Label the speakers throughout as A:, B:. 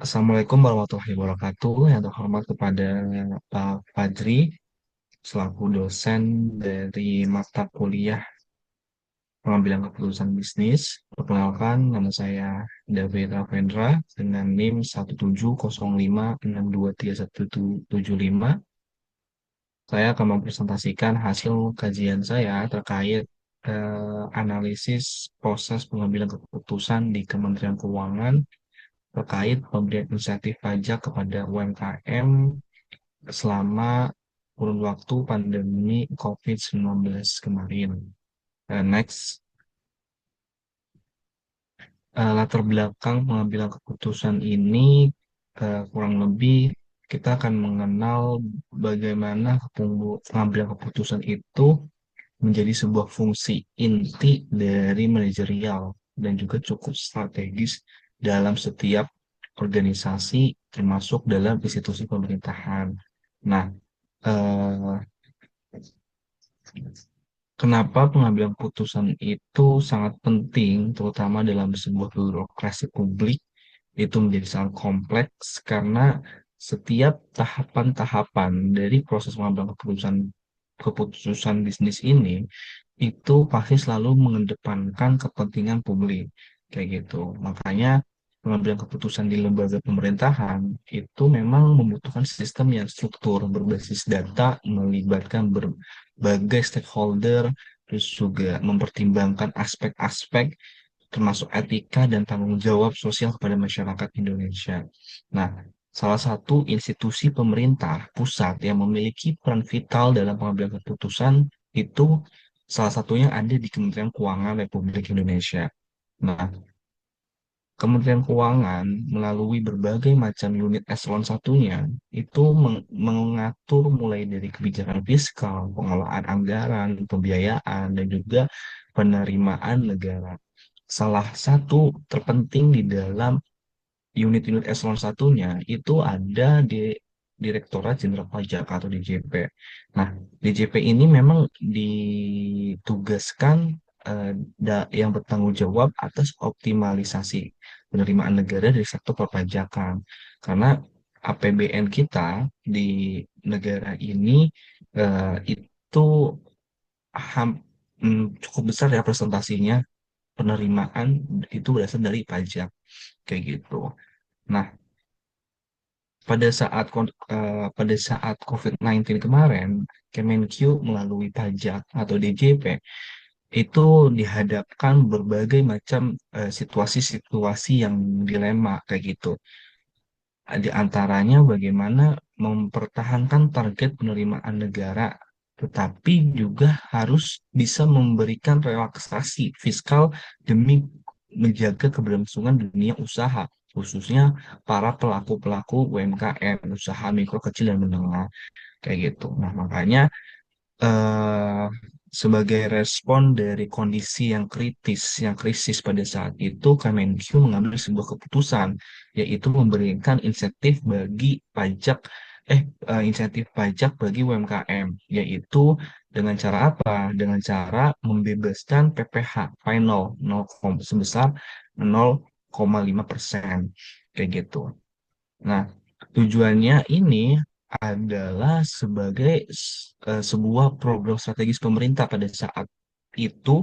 A: Assalamualaikum warahmatullahi wabarakatuh. Yang terhormat kepada Pak Fajri selaku dosen dari mata kuliah pengambilan keputusan bisnis. Perkenalkan, nama saya David Ravendra dengan NIM 17056623175. Saya akan mempresentasikan hasil kajian saya terkait analisis proses pengambilan keputusan di Kementerian Keuangan terkait pemberian insentif pajak kepada UMKM selama kurun waktu pandemi COVID-19 kemarin. Next, latar belakang pengambilan keputusan ini kurang lebih kita akan mengenal bagaimana pengambilan keputusan itu menjadi sebuah fungsi inti dari manajerial dan juga cukup strategis dalam setiap organisasi termasuk dalam institusi pemerintahan. Nah, eh, kenapa pengambilan keputusan itu sangat penting, terutama dalam sebuah birokrasi publik, itu menjadi sangat kompleks karena setiap tahapan-tahapan dari proses pengambilan keputusan keputusan bisnis ini itu pasti selalu mengedepankan kepentingan publik kayak gitu. Makanya pengambilan keputusan di lembaga pemerintahan itu memang membutuhkan sistem yang struktur berbasis data, melibatkan berbagai stakeholder, terus juga mempertimbangkan aspek-aspek termasuk etika dan tanggung jawab sosial kepada masyarakat Indonesia. Nah, salah satu institusi pemerintah pusat yang memiliki peran vital dalam pengambilan keputusan itu salah satunya ada di Kementerian Keuangan Republik Indonesia. Nah, Kementerian Keuangan melalui berbagai macam unit eselon satunya itu mengatur mulai dari kebijakan fiskal, pengelolaan anggaran, pembiayaan, dan juga penerimaan negara. Salah satu terpenting di dalam unit-unit eselon satunya itu ada di Direktorat Jenderal Pajak atau DJP. Nah, DJP ini memang ditugaskan yang bertanggung jawab atas optimalisasi penerimaan negara dari sektor perpajakan. Karena APBN kita di negara ini itu cukup besar ya presentasinya penerimaan itu berasal dari pajak kayak gitu. Nah, pada saat COVID-19 kemarin, Kemenq melalui pajak atau DJP itu dihadapkan berbagai macam situasi-situasi yang dilema kayak gitu. Di antaranya bagaimana mempertahankan target penerimaan negara, tetapi juga harus bisa memberikan relaksasi fiskal demi menjaga keberlangsungan dunia usaha, khususnya para pelaku-pelaku UMKM, usaha mikro, kecil, dan menengah, kayak gitu. Nah, makanya eh, sebagai respon dari kondisi yang krisis pada saat itu, Kemenq mengambil sebuah keputusan, yaitu memberikan insentif pajak bagi UMKM, yaitu dengan cara apa? Dengan cara membebaskan PPh final sebesar 0,5%, kayak gitu. Nah, tujuannya ini adalah sebagai sebuah program strategis pemerintah itu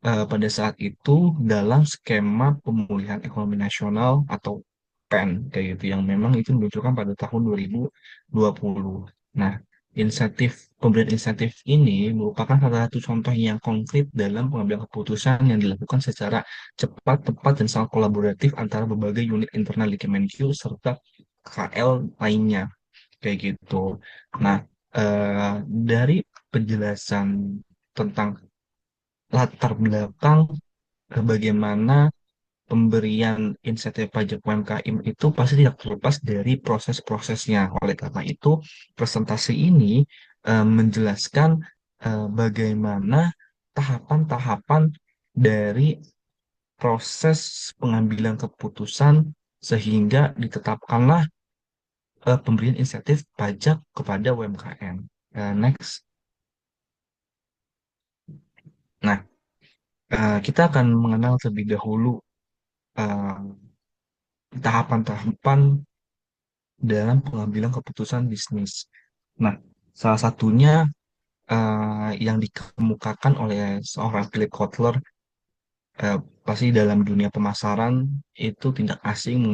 A: pada saat itu dalam skema pemulihan ekonomi nasional atau PEN kayak gitu yang memang itu diluncurkan pada tahun 2020. Nah, pemberian insentif ini merupakan salah satu contoh yang konkret dalam pengambilan keputusan yang dilakukan secara cepat, tepat, dan sangat kolaboratif antara berbagai unit internal di Kemenq serta KL lainnya kayak gitu. Nah, dari penjelasan tentang latar belakang bagaimana pemberian insentif pajak UMKM itu pasti tidak terlepas dari proses-prosesnya. Oleh karena itu, presentasi ini menjelaskan bagaimana tahapan-tahapan dari proses pengambilan keputusan sehingga ditetapkanlah pemberian insentif pajak kepada UMKM. Next. Nah, kita akan mengenal terlebih dahulu eh, tahapan-tahapan dalam pengambilan keputusan bisnis. Nah, salah satunya yang dikemukakan oleh seorang Philip Kotler, eh, pasti dalam dunia pemasaran itu tidak asing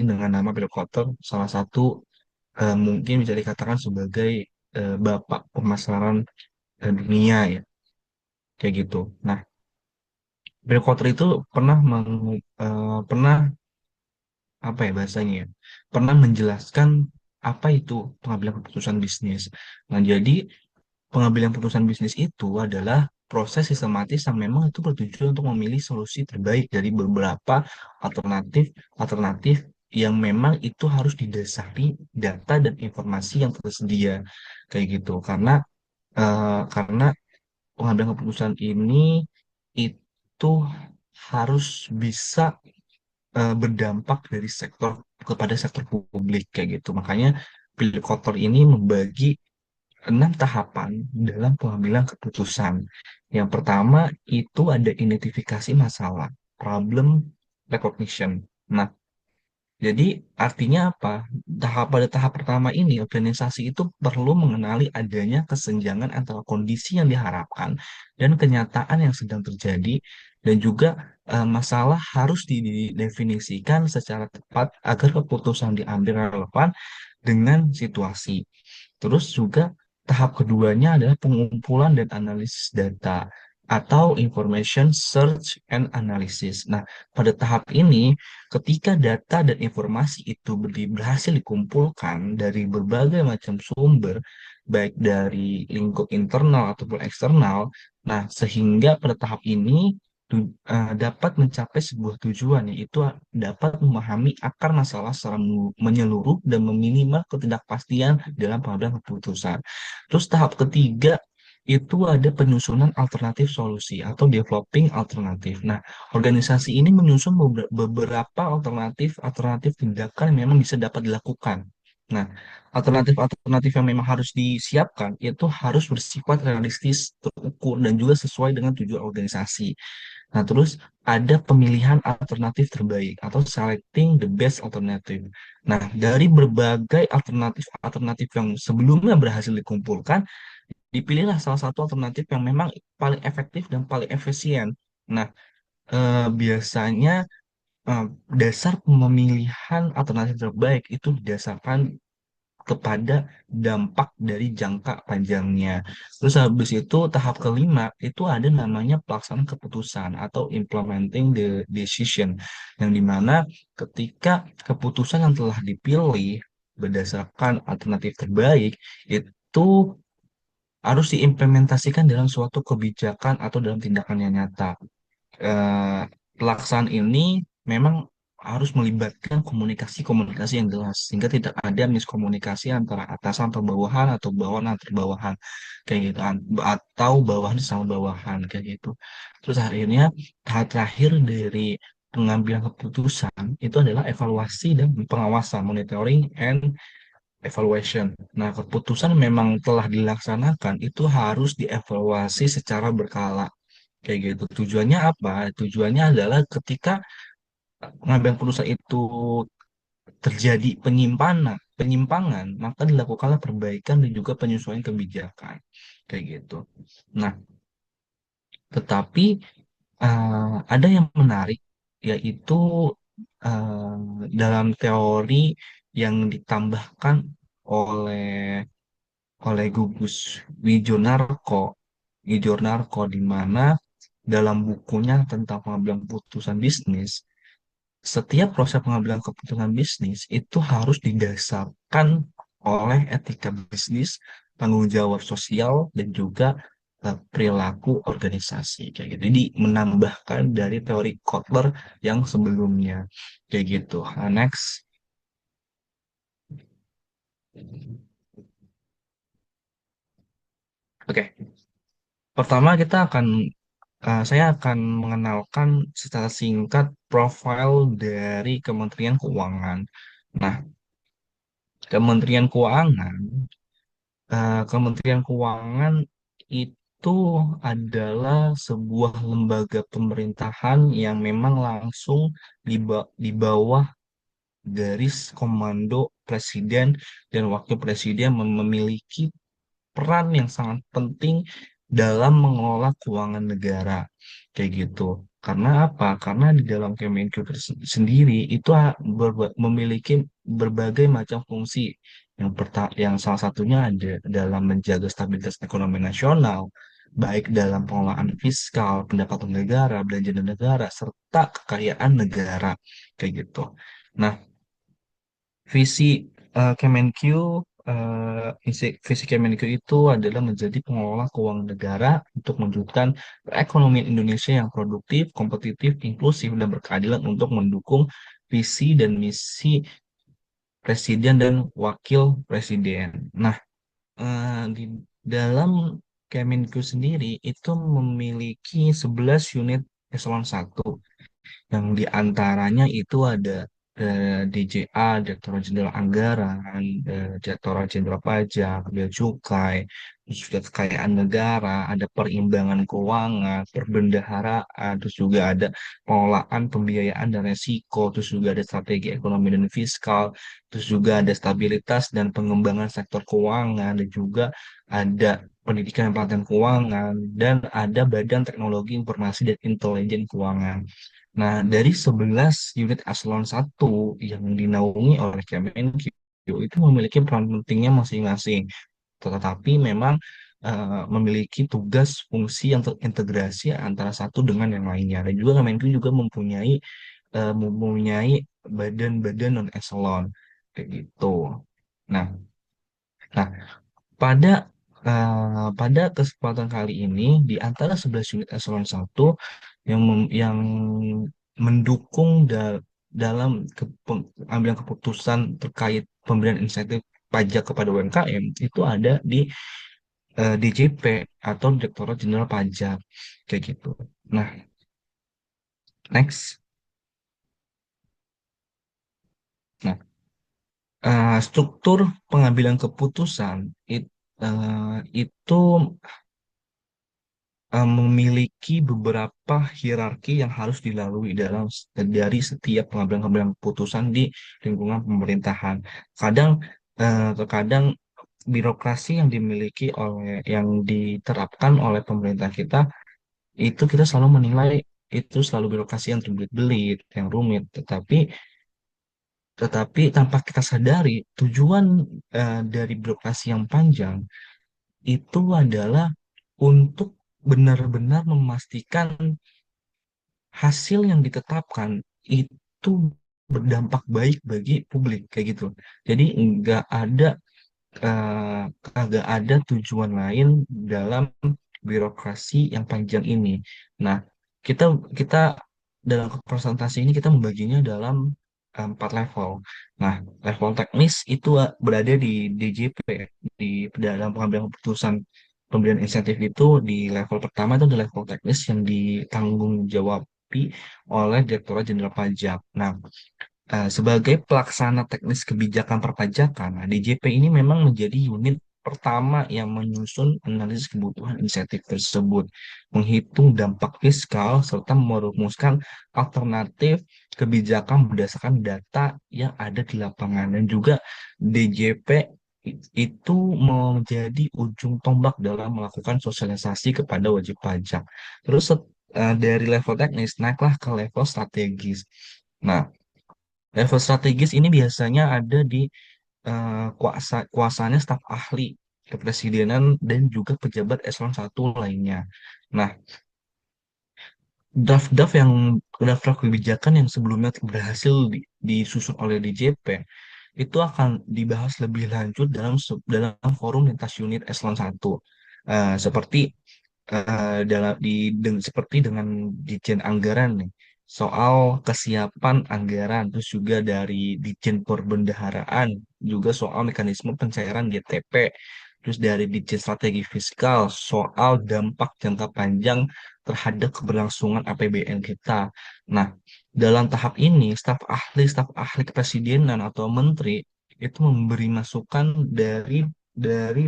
A: dengan nama Philip Kotler, salah satu mungkin bisa dikatakan sebagai bapak pemasaran dunia ya, kayak gitu. Nah, Philip Kotler itu pernah apa ya bahasanya ya, pernah menjelaskan apa itu pengambilan keputusan bisnis. Nah, jadi pengambilan keputusan bisnis itu adalah proses sistematis yang memang itu bertujuan untuk memilih solusi terbaik dari beberapa alternatif alternatif yang memang itu harus didasari data dan informasi yang tersedia kayak gitu. Karena pengambilan keputusan ini itu harus bisa berdampak dari sektor kepada sektor publik kayak gitu. Makanya Philip Kotler ini membagi 6 tahapan dalam pengambilan keputusan. Yang pertama itu ada identifikasi masalah, problem recognition. Nah, jadi artinya apa? Pada tahap pertama ini, organisasi itu perlu mengenali adanya kesenjangan antara kondisi yang diharapkan dan kenyataan yang sedang terjadi, dan juga masalah harus didefinisikan secara tepat agar keputusan diambil relevan dengan situasi. Terus juga tahap keduanya adalah pengumpulan dan analisis data atau information search and analysis. Nah, pada tahap ini, ketika data dan informasi itu berhasil dikumpulkan dari berbagai macam sumber, baik dari lingkup internal ataupun eksternal, nah sehingga pada tahap ini dapat mencapai sebuah tujuan, yaitu dapat memahami akar masalah secara menyeluruh dan meminimal ketidakpastian dalam pengambilan keputusan. Terus tahap ketiga itu ada penyusunan alternatif solusi atau developing alternatif. Nah, organisasi ini menyusun beberapa alternatif tindakan yang memang bisa dapat dilakukan. Nah, alternatif-alternatif yang memang harus disiapkan itu harus bersifat realistis, terukur, dan juga sesuai dengan tujuan organisasi. Nah, terus ada pemilihan alternatif terbaik atau selecting the best alternative. Nah, dari berbagai alternatif-alternatif yang sebelumnya berhasil dikumpulkan, dipilihlah salah satu alternatif yang memang paling efektif dan paling efisien. Nah, biasanya eh, dasar pemilihan alternatif terbaik itu didasarkan kepada dampak dari jangka panjangnya. Terus habis itu tahap kelima itu ada namanya pelaksanaan keputusan atau implementing the decision, yang dimana ketika keputusan yang telah dipilih berdasarkan alternatif terbaik itu harus diimplementasikan dalam suatu kebijakan atau dalam tindakan yang nyata. eh, Pelaksanaan ini memang harus melibatkan komunikasi-komunikasi yang jelas sehingga tidak ada miskomunikasi antara atasan atau bawahan atau bawahan antar bawahan kayak gitu, atau bawahan sama bawahan kayak gitu. Terus akhirnya tahap terakhir dari pengambilan keputusan itu adalah evaluasi dan pengawasan, monitoring and evaluation. Nah, keputusan memang telah dilaksanakan itu harus dievaluasi secara berkala kayak gitu. Tujuannya apa? Tujuannya adalah ketika pengambilan keputusan itu terjadi penyimpangan, maka dilakukanlah perbaikan dan juga penyesuaian kebijakan kayak gitu. Nah, tetapi ada yang menarik, yaitu eh, dalam teori yang ditambahkan oleh Gugus Wijonarko, di mana dalam bukunya tentang pengambilan keputusan bisnis, setiap proses pengambilan keputusan bisnis itu harus didasarkan oleh etika bisnis, tanggung jawab sosial, dan juga perilaku organisasi kayak gitu. Jadi menambahkan dari teori Kotler yang sebelumnya kayak gitu. Next. Oke. Pertama saya akan mengenalkan secara singkat profil dari Kementerian Keuangan. Nah, Kementerian Keuangan Kementerian Keuangan itu adalah sebuah lembaga pemerintahan yang memang langsung di bawah garis komando presiden dan wakil presiden memiliki peran yang sangat penting dalam mengelola keuangan negara kayak gitu. Karena apa? Karena di dalam Kemenku sendiri itu memiliki berbagai macam fungsi. Yang salah satunya ada dalam menjaga stabilitas ekonomi nasional, baik dalam pengelolaan fiskal, pendapatan negara, belanja negara, serta kekayaan negara kayak gitu. Nah, Visi Kemenq, visi Kemenq itu adalah menjadi pengelola keuangan negara untuk mewujudkan perekonomian Indonesia yang produktif, kompetitif, inklusif, dan berkeadilan untuk mendukung visi dan misi presiden dan wakil presiden. Nah, di dalam Kemenq sendiri itu memiliki 11 unit eselon 1 yang diantaranya itu ada DJA, Direktorat Jenderal Anggaran, Direktorat Jenderal Pajak, Bea Cukai, terus juga kekayaan negara, ada perimbangan keuangan, perbendaharaan, terus juga ada pengelolaan pembiayaan dan resiko, terus juga ada strategi ekonomi dan fiskal, terus juga ada stabilitas dan pengembangan sektor keuangan, dan juga ada pendidikan dan pelatihan keuangan, dan ada Badan Teknologi Informasi dan Intelijen Keuangan. Nah, dari 11 unit eselon 1 yang dinaungi oleh Kemenq itu memiliki peran pentingnya masing-masing, tetapi memang memiliki tugas fungsi yang terintegrasi antara satu dengan yang lainnya. Dan juga Kemenq juga mempunyai badan-badan non eselon kayak gitu. Nah, nah pada pada kesempatan kali ini di antara 11 unit eselon 1 yang mendukung dalam pengambilan keputusan terkait pemberian insentif pajak kepada UMKM itu ada di DJP atau Direktorat Jenderal Pajak kayak gitu. Nah, next. Nah, struktur pengambilan keputusan itu memiliki beberapa hierarki yang harus dilalui dari setiap pengambilan-pengambilan keputusan di lingkungan pemerintahan. Kadang Terkadang birokrasi yang diterapkan oleh pemerintah kita itu kita selalu menilai itu selalu birokrasi yang terbelit-belit, yang rumit. Tetapi tanpa kita sadari tujuan dari birokrasi yang panjang itu adalah untuk benar-benar memastikan hasil yang ditetapkan itu berdampak baik bagi publik kayak gitu. Jadi agak ada tujuan lain dalam birokrasi yang panjang ini. Nah, kita kita dalam presentasi ini kita membaginya dalam 4 level. Nah, level teknis itu berada di DJP, di dalam pengambilan keputusan pemberian insentif itu di level pertama itu di level teknis yang ditanggung jawabi oleh Direktorat Jenderal Pajak. Nah, sebagai pelaksana teknis kebijakan perpajakan, nah, DJP ini memang menjadi unit pertama yang menyusun analisis kebutuhan insentif tersebut, menghitung dampak fiskal, serta merumuskan alternatif kebijakan berdasarkan data yang ada di lapangan. Dan juga DJP itu menjadi ujung tombak dalam melakukan sosialisasi kepada wajib pajak. Terus dari level teknis, naiklah ke level strategis. Nah, level strategis ini biasanya ada di kuasanya staf ahli kepresidenan dan juga pejabat eselon 1 lainnya. Nah, draft-draft yang draft-draft kebijakan yang sebelumnya berhasil disusun oleh DJP itu akan dibahas lebih lanjut dalam forum lintas unit eselon 1. Seperti seperti dengan Ditjen Anggaran nih, soal kesiapan anggaran, terus juga dari Ditjen Perbendaharaan, juga soal mekanisme pencairan GTP, terus dari Ditjen Strategi Fiskal, soal dampak jangka panjang terhadap keberlangsungan APBN kita. Nah, dalam tahap ini, staf ahli kepresidenan atau menteri itu memberi masukan dari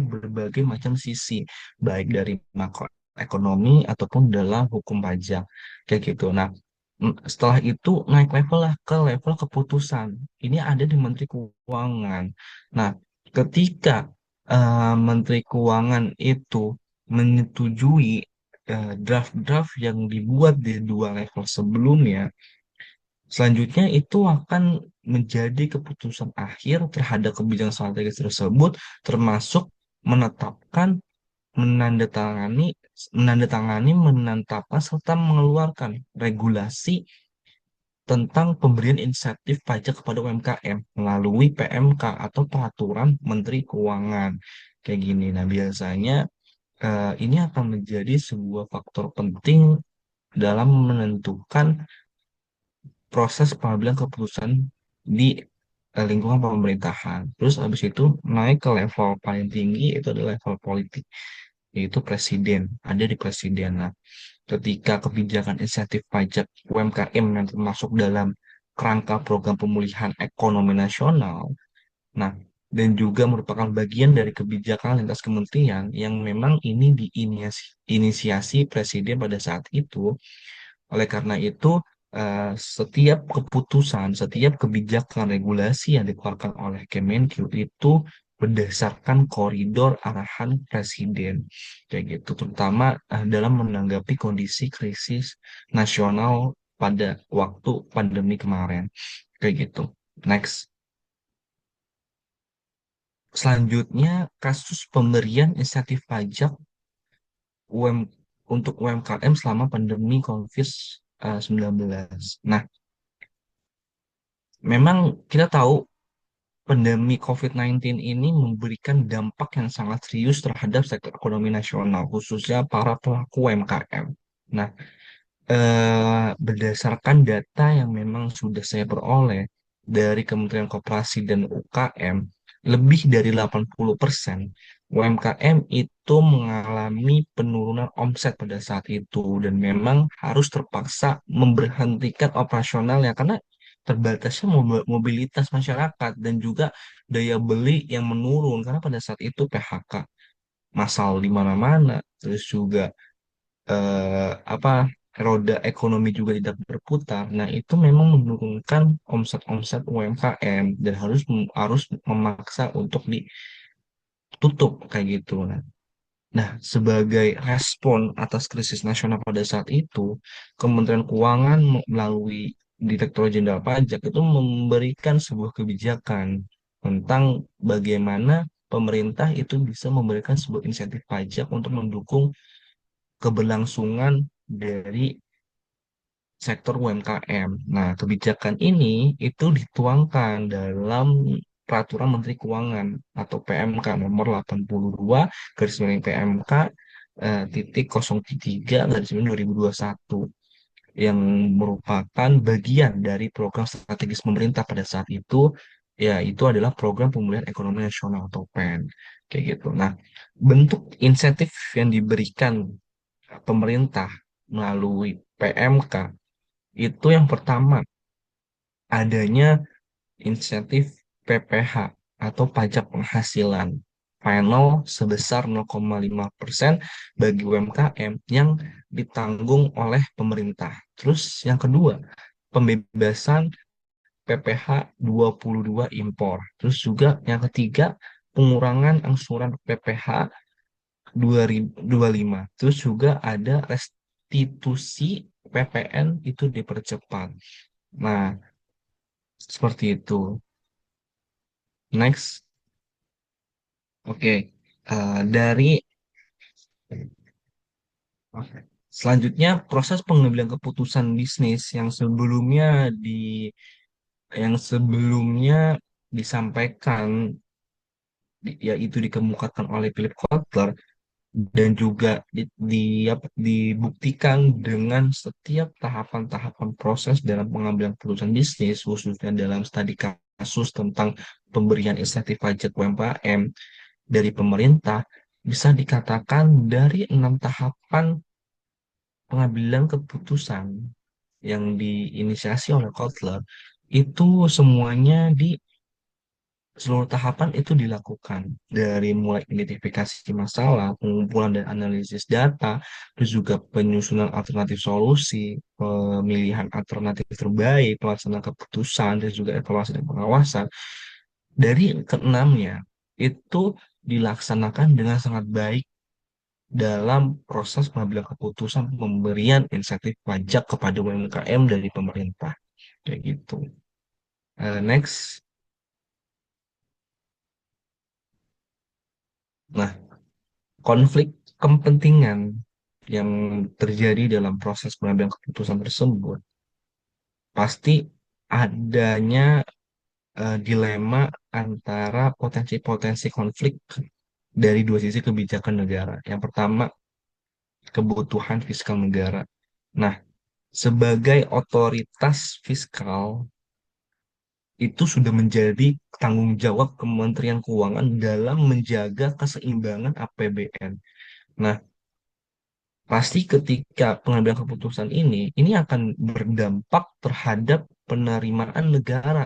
A: berbagai macam sisi, baik dari makro ekonomi ataupun dalam hukum pajak kayak gitu. Nah, Setelah itu naik level lah ke level keputusan. Ini ada di Menteri Keuangan. Nah, ketika Menteri Keuangan itu menyetujui draft-draft yang dibuat di dua level sebelumnya, selanjutnya itu akan menjadi keputusan akhir terhadap kebijakan strategis tersebut, termasuk menetapkan, menandatangani, menetapkan serta mengeluarkan regulasi tentang pemberian insentif pajak kepada UMKM melalui PMK atau Peraturan Menteri Keuangan. Kayak gini. Nah, biasanya ini akan menjadi sebuah faktor penting dalam menentukan proses pengambilan keputusan di lingkungan pemerintahan. Terus habis itu naik ke level paling tinggi itu adalah level politik, yaitu presiden, ada di presiden. Nah, ketika kebijakan insentif pajak UMKM yang termasuk dalam kerangka program pemulihan ekonomi nasional, nah, dan juga merupakan bagian dari kebijakan lintas kementerian yang memang ini diinisiasi presiden pada saat itu. Oleh karena itu, setiap keputusan, setiap kebijakan regulasi yang dikeluarkan oleh Kemenq itu berdasarkan koridor arahan presiden, kayak gitu. Terutama dalam menanggapi kondisi krisis nasional pada waktu pandemi kemarin, kayak gitu. Next, selanjutnya kasus pemberian insentif pajak UM untuk UMKM selama pandemi COVID-19. Nah, memang kita tahu pandemi COVID-19 ini memberikan dampak yang sangat serius terhadap sektor ekonomi nasional, khususnya para pelaku UMKM. Nah, berdasarkan data yang memang sudah saya peroleh dari Kementerian Koperasi dan UKM, lebih dari 80% UMKM itu mengalami penurunan omset pada saat itu dan memang harus terpaksa memberhentikan operasionalnya karena terbatasnya mobilitas masyarakat dan juga daya beli yang menurun karena pada saat itu PHK massal di mana-mana, terus juga apa, roda ekonomi juga tidak berputar. Nah, itu memang menurunkan omset-omset UMKM dan harus memaksa untuk ditutup kayak gitu. Nah, sebagai respon atas krisis nasional pada saat itu, Kementerian Keuangan melalui Direktur Jenderal Pajak itu memberikan sebuah kebijakan tentang bagaimana pemerintah itu bisa memberikan sebuah insentif pajak untuk mendukung keberlangsungan dari sektor UMKM. Nah, kebijakan ini itu dituangkan dalam Peraturan Menteri Keuangan atau PMK nomor 82 garis miring PMK titik 03 garis miring 2021 yang merupakan bagian dari program strategis pemerintah pada saat itu, ya itu adalah program pemulihan ekonomi nasional atau PEN kayak gitu. Nah, bentuk insentif yang diberikan pemerintah melalui PMK itu yang pertama adanya insentif PPH atau pajak penghasilan final sebesar 0,5% bagi UMKM yang ditanggung oleh pemerintah. Terus yang kedua, pembebasan PPH 22 impor. Terus juga yang ketiga, pengurangan angsuran PPH 2025. Terus juga ada restitusi PPN itu dipercepat. Nah, seperti itu. Next, oke. Dari oke. Selanjutnya proses pengambilan keputusan bisnis yang sebelumnya disampaikan yaitu dikemukakan oleh Philip Kotler dan juga dibuktikan dengan setiap tahapan-tahapan proses dalam pengambilan keputusan bisnis, khususnya dalam studi kasus tentang pemberian insentif pajak UMKM dari pemerintah, bisa dikatakan dari 6 tahapan pengambilan keputusan yang diinisiasi oleh Kotler, itu semuanya Seluruh tahapan itu dilakukan dari mulai identifikasi masalah, pengumpulan dan analisis data, terus juga penyusunan alternatif solusi, pemilihan alternatif terbaik, pelaksanaan keputusan, dan juga evaluasi dan pengawasan. Dari keenamnya itu dilaksanakan dengan sangat baik dalam proses pengambilan keputusan pemberian insentif pajak kepada UMKM dari pemerintah. Kayak gitu. Next. Nah, konflik kepentingan yang terjadi dalam proses pengambilan keputusan tersebut pasti adanya dilema antara potensi-potensi konflik dari dua sisi kebijakan negara. Yang pertama, kebutuhan fiskal negara. Nah, sebagai otoritas fiskal itu sudah menjadi tanggung jawab Kementerian Keuangan dalam menjaga keseimbangan APBN. Nah, pasti ketika pengambilan keputusan ini akan berdampak terhadap penerimaan negara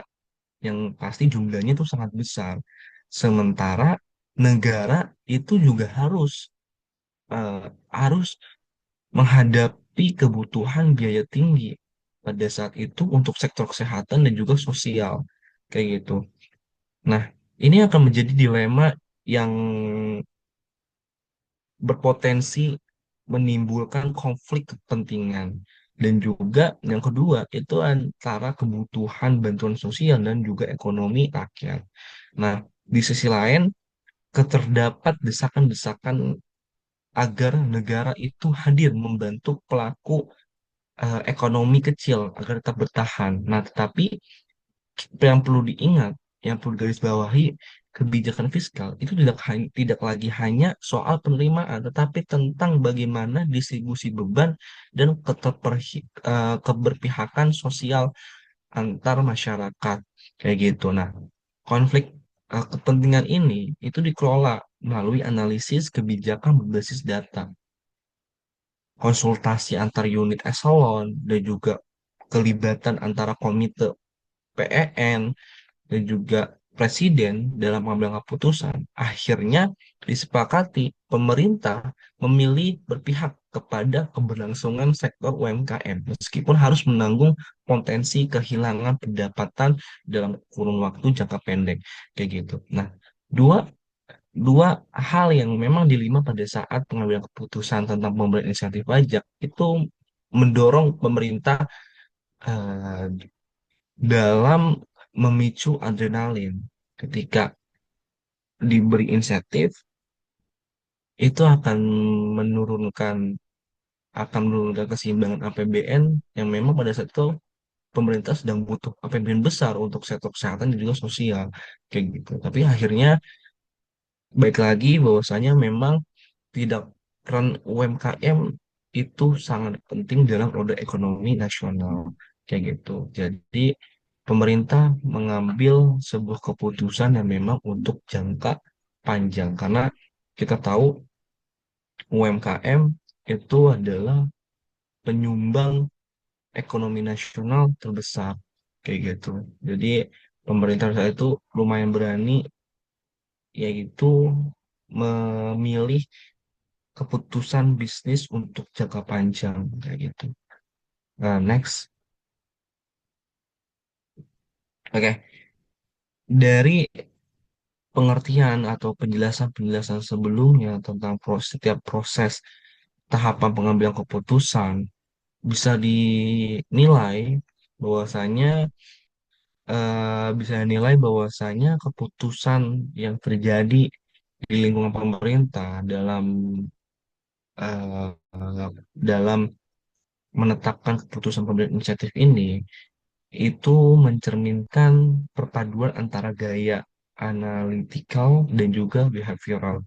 A: yang pasti jumlahnya itu sangat besar. Sementara negara itu juga eh, harus menghadapi kebutuhan biaya tinggi pada saat itu untuk sektor kesehatan dan juga sosial kayak gitu. Nah, ini akan menjadi dilema yang berpotensi menimbulkan konflik kepentingan. Dan juga yang kedua itu antara kebutuhan bantuan sosial dan juga ekonomi rakyat. Nah, di sisi lain keterdapat desakan-desakan agar negara itu hadir membantu pelaku ekonomi kecil agar tetap bertahan. Nah, tetapi yang perlu diingat, yang perlu garis bawahi, kebijakan fiskal itu tidak lagi hanya soal penerimaan, tetapi tentang bagaimana distribusi beban dan keberpihakan sosial antar masyarakat kayak gitu. Nah, konflik kepentingan ini itu dikelola melalui analisis kebijakan berbasis data, konsultasi antar unit eselon, dan juga kelibatan antara komite PEN dan juga presiden dalam mengambil keputusan, akhirnya disepakati pemerintah memilih berpihak kepada keberlangsungan sektor UMKM, meskipun harus menanggung potensi kehilangan pendapatan dalam kurun waktu jangka pendek, kayak gitu. Nah, dua dua hal yang memang dilema pada saat pengambilan keputusan tentang pemberian insentif pajak itu mendorong pemerintah eh, dalam memicu adrenalin ketika diberi insentif itu menurunkan menurunkan keseimbangan APBN yang memang pada saat itu pemerintah sedang butuh APBN besar untuk sektor kesehatan dan juga sosial kayak gitu. Tapi akhirnya baik lagi bahwasanya memang tidak peran UMKM itu sangat penting dalam roda ekonomi nasional kayak gitu. Jadi pemerintah mengambil sebuah keputusan yang memang untuk jangka panjang karena kita tahu UMKM itu adalah penyumbang ekonomi nasional terbesar kayak gitu. Jadi pemerintah saat itu lumayan berani yaitu memilih keputusan bisnis untuk jangka panjang kayak gitu. Nah, next. Oke, dari pengertian atau penjelasan-penjelasan sebelumnya tentang setiap proses tahapan pengambilan keputusan bisa dinilai bahwasanya bisa dinilai bahwasanya keputusan yang terjadi di lingkungan pemerintah dalam menetapkan keputusan pemberian insentif ini itu mencerminkan perpaduan antara gaya analytical dan juga behavioral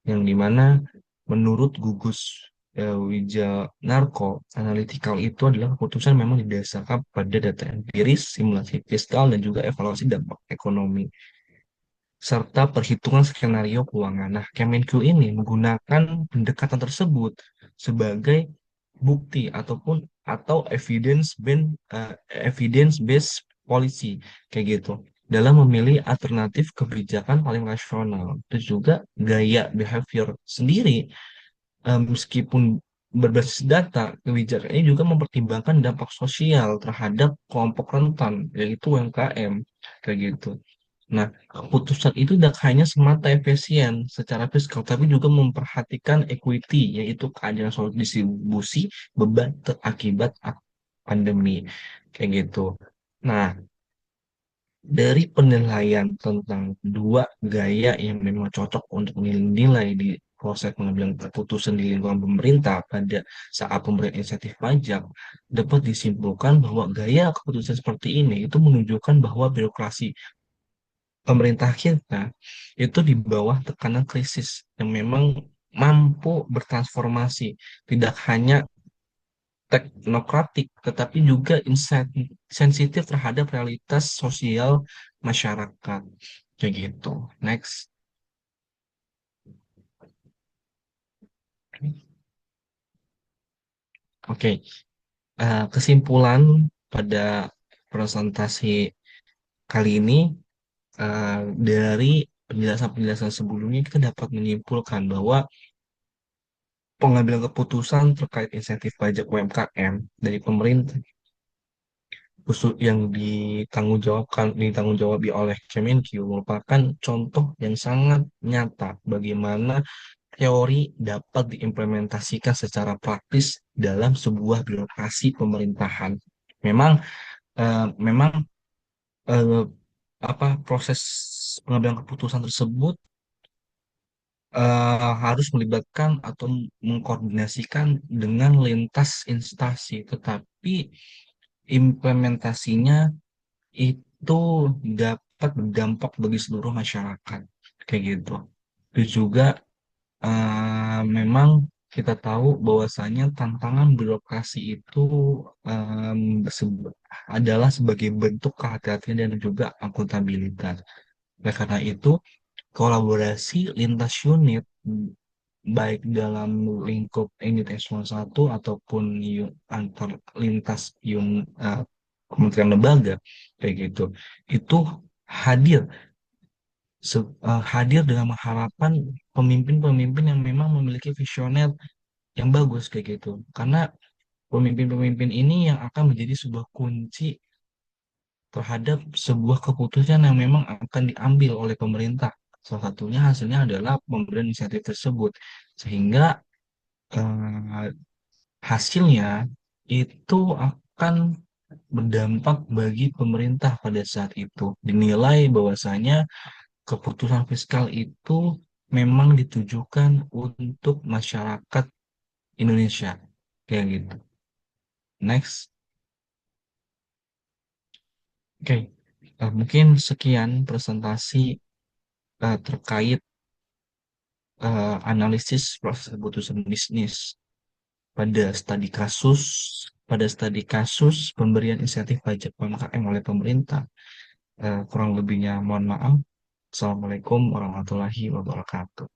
A: yang dimana menurut Gugus Wijanarko, analytical itu adalah keputusan memang didasarkan pada data empiris, simulasi fiskal, dan juga evaluasi dampak ekonomi serta perhitungan skenario keuangan. Nah, Kemenq ini menggunakan pendekatan tersebut sebagai bukti ataupun atau evidence based policy kayak gitu. dalam memilih alternatif kebijakan paling rasional. Itu juga gaya behavior sendiri, meskipun berbasis data, kebijakan ini juga mempertimbangkan dampak sosial terhadap kelompok rentan, yaitu UMKM, kayak gitu. Nah, keputusan itu tidak hanya semata efisien secara fiskal, tapi juga memperhatikan equity, yaitu keadilan soal distribusi beban akibat pandemi, kayak gitu. Nah, dari penilaian tentang dua gaya yang memang cocok untuk dinilai di proses pengambilan keputusan di lingkungan pemerintah pada saat pemberian insentif pajak, dapat disimpulkan bahwa gaya keputusan seperti ini itu menunjukkan bahwa birokrasi pemerintah kita itu di bawah tekanan krisis yang memang mampu bertransformasi, tidak hanya teknokratik, tetapi juga sensitif terhadap realitas sosial masyarakat. Kayak gitu. Next. Oke. Kesimpulan pada presentasi kali ini, dari penjelasan-penjelasan sebelumnya kita dapat menyimpulkan bahwa pengambilan keputusan terkait insentif pajak UMKM dari pemerintah khusus yang ditanggung jawabi oleh Kemenq merupakan contoh yang sangat nyata bagaimana teori dapat diimplementasikan secara praktis dalam sebuah birokrasi pemerintahan. Memang memang eh, proses pengambilan keputusan tersebut harus melibatkan atau mengkoordinasikan dengan lintas instansi, tetapi implementasinya itu dapat berdampak bagi seluruh masyarakat, kayak gitu. Itu juga memang kita tahu bahwasanya tantangan birokrasi itu em, adalah sebagai bentuk kehati-hatian dan juga akuntabilitas. Oleh karena itu, kolaborasi lintas unit, baik dalam lingkup unit eselon 1 ataupun antar lintas kementerian lembaga, kayak gitu, itu hadir hadir dengan harapan pemimpin-pemimpin yang memang memiliki visioner yang bagus, kayak gitu. Karena pemimpin-pemimpin ini yang akan menjadi sebuah kunci terhadap sebuah keputusan yang memang akan diambil oleh pemerintah. Salah satunya hasilnya adalah pemberian insentif tersebut. Sehingga eh, hasilnya itu akan berdampak bagi pemerintah pada saat itu. Dinilai bahwasanya keputusan fiskal itu memang ditujukan untuk masyarakat Indonesia. Kayak gitu. Next. Oke. Mungkin sekian presentasi terkait analisis proses keputusan bisnis pada studi kasus pada studi kasus pemberian insentif pajak UMKM oleh pemerintah. Kurang lebihnya mohon maaf. Assalamualaikum warahmatullahi wabarakatuh.